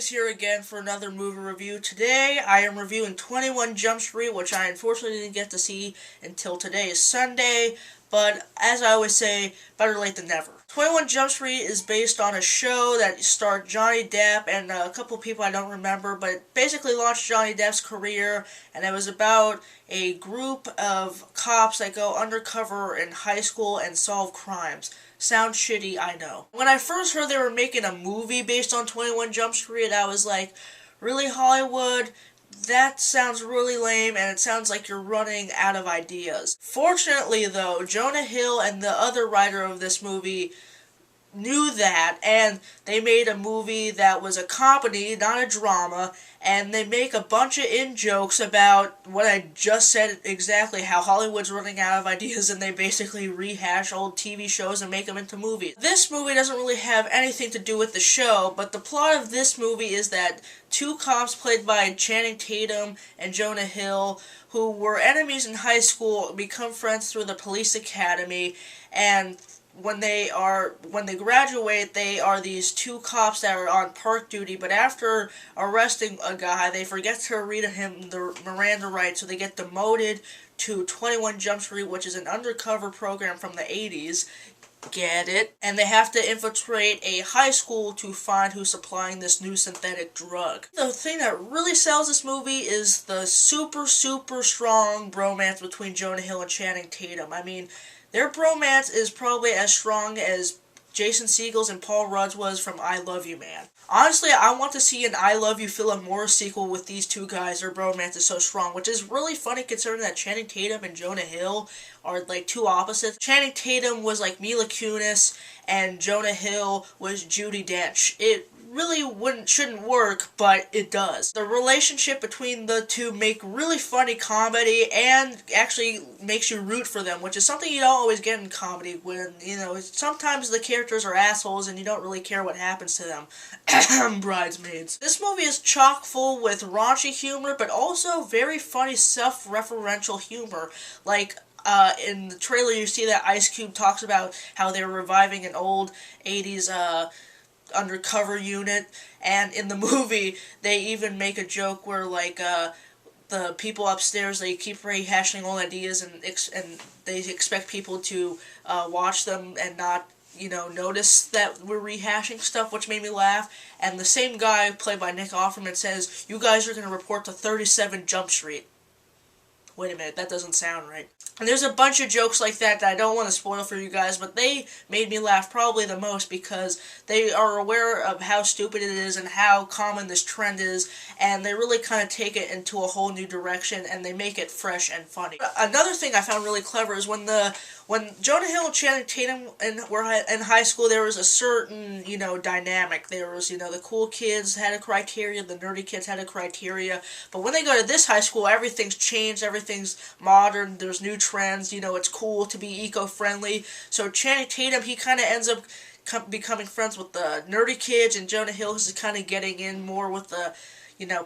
is here again for another movie review. Today, I am reviewing 21 Jump Street, which I unfortunately didn't get to see until today is Sunday, but as I always say, better late than never. 21 Jump Street is based on a show that starred Johnny Depp and a couple of people I don't remember, but it basically launched Johnny Depp's career, and it was about a group of cops that go undercover in high school and solve crimes. Sounds shitty, I know. When I first heard they were making a movie based on 21 Jump Street, I was like, really, Hollywood? That sounds really lame, and it sounds like you're running out of ideas. Fortunately, though, Jonah Hill and the other writer of this movie knew that, and they made a movie that was a comedy, not a drama, and they make a bunch of in-jokes about what I just said exactly, how Hollywood's running out of ideas and they basically rehash old TV shows and make them into movies. This movie doesn't really have anything to do with the show, but the plot of this movie is that two cops played by Channing Tatum and Jonah Hill, who were enemies in high school, become friends through the police academy, and when they graduate, they are these two cops that are on park duty, but after arresting a guy, they forget to read him the Miranda rights, so they get demoted to 21 Jump Street, which is an undercover program from the 80s. Get it? And they have to infiltrate a high school to find who's supplying this new synthetic drug. The thing that really sells this movie is the super strong bromance between Jonah Hill and Channing Tatum. I mean, their bromance is probably as strong as Jason Segel's and Paul Rudd's was from I Love You Man. Honestly, I want to see an I Love You Philip Morris sequel with these two guys. Their bromance is so strong, which is really funny considering that Channing Tatum and Jonah Hill are like two opposites. Channing Tatum was like Mila Kunis, and Jonah Hill was Judi Dench. It really shouldn't work, but it does. The relationship between the two make really funny comedy and actually makes you root for them, which is something you don't always get in comedy when, sometimes the characters are assholes and you don't really care what happens to them. Bridesmaids. This movie is chock full with raunchy humor, but also very funny self-referential humor. Like, in the trailer you see that Ice Cube talks about how they're reviving an old 80s, undercover unit, and in the movie they even make a joke where the people upstairs, they keep rehashing old ideas and they expect people to watch them and not notice that we're rehashing stuff, which made me laugh. And the same guy played by Nick Offerman says, "You guys are going to report to 37 Jump Street." Wait a minute, that doesn't sound right. And there's a bunch of jokes like that I don't want to spoil for you guys, but they made me laugh probably the most because they are aware of how stupid it is and how common this trend is, and they really kind of take it into a whole new direction, and they make it fresh and funny. Another thing I found really clever is when Jonah Hill and Channing Tatum were in high school, there was a certain, dynamic. There was, the cool kids had a criteria, the nerdy kids had a criteria, but when they go to this high school, everything's changed, everything's modern, there's new trends, it's cool to be eco-friendly. So Channing Tatum, he kind of ends up becoming friends with the nerdy kids, and Jonah Hill is kind of getting in more with the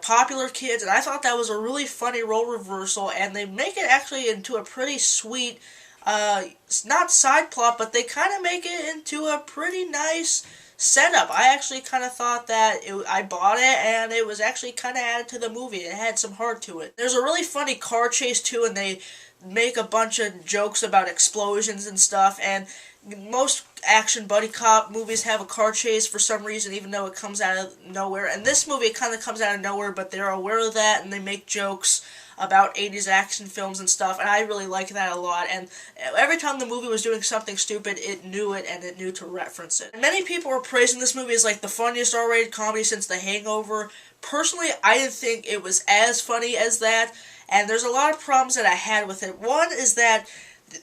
popular kids, and I thought that was a really funny role reversal, and they make it actually into a pretty sweet, not side plot, but they kind of make it into a pretty nice setup. I actually kind of thought that I bought it, and it was actually kind of added to the movie. It had some heart to it. There's a really funny car chase, too, and they make a bunch of jokes about explosions and stuff, and most action buddy cop movies have a car chase for some reason, even though it comes out of nowhere. And this movie, it kind of comes out of nowhere, but they're aware of that, and they make jokes about 80s action films and stuff, and I really like that a lot. And every time the movie was doing something stupid, it knew it, and it knew to reference it. And many people were praising this movie as like the funniest R-rated comedy since The Hangover. Personally, I didn't think it was as funny as that, and there's a lot of problems that I had with it. One is that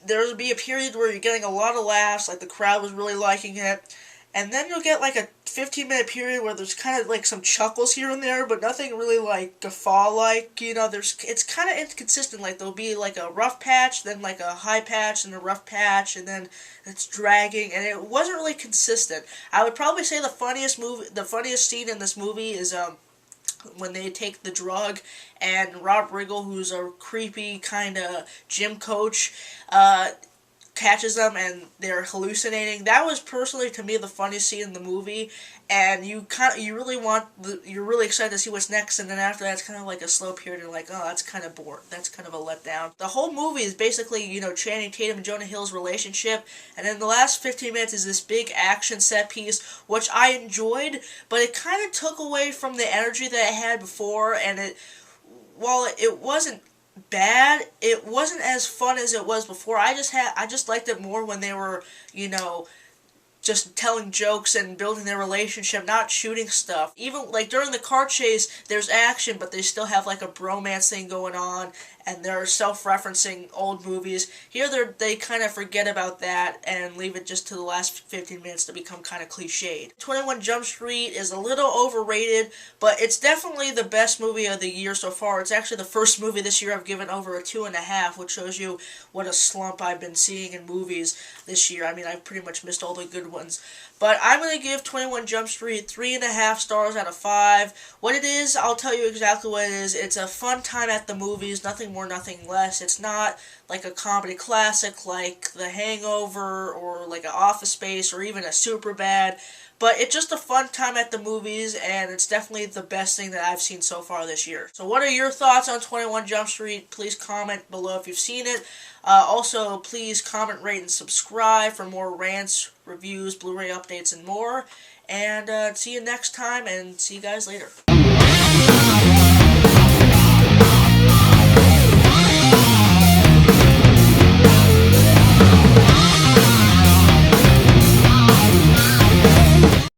there would be a period where you're getting a lot of laughs, like the crowd was really liking it, and then you'll get like a 15-minute period where there's kind of like some chuckles here and there, but nothing really like guffaw-like, it's kind of inconsistent. Like there'll be like a rough patch, then like a high patch, and a rough patch, and then it's dragging, and it wasn't really consistent. I would probably say the funniest scene in this movie is when they take the drug, and Rob Riggle, who's a creepy kind of gym coach, catches them and they're hallucinating. That was personally to me the funniest scene in the movie, and you're really excited to see what's next, and then after that it's kind of like a slow period and like, oh, that's kind of boring. That's kind of a letdown. The whole movie is basically, Channing Tatum and Jonah Hill's relationship, and then the last 15 minutes is this big action set piece, which I enjoyed, but it kind of took away from the energy that it had before, and while it wasn't bad, it wasn't as fun as it was before. I just liked it more when they were, just telling jokes and building their relationship, not shooting stuff. Even, like, during the car chase, there's action, but they still have, like, a bromance thing going on, and they're self-referencing old movies. Here, they kind of forget about that and leave it just to the last 15 minutes to become kind of cliched. 21 Jump Street is a little overrated, but it's definitely the best movie of the year so far. It's actually the first movie this year I've given over a 2.5, which shows you what a slump I've been seeing in movies this year. I mean, I've pretty much missed all the good ones. But I'm going to give 21 Jump Street 3.5 stars out of 5. What it is, I'll tell you exactly what it is. It's a fun time at the movies, nothing more, nothing less. It's not like a comedy classic like The Hangover or like an Office Space or even a Superbad. But it's just a fun time at the movies, and it's definitely the best thing that I've seen so far this year. So what are your thoughts on 21 Jump Street? Please comment below if you've seen it. Also, please comment, rate, and subscribe for more rants, reviews, Blu-ray updates, and more. And see you next time, and see you guys later.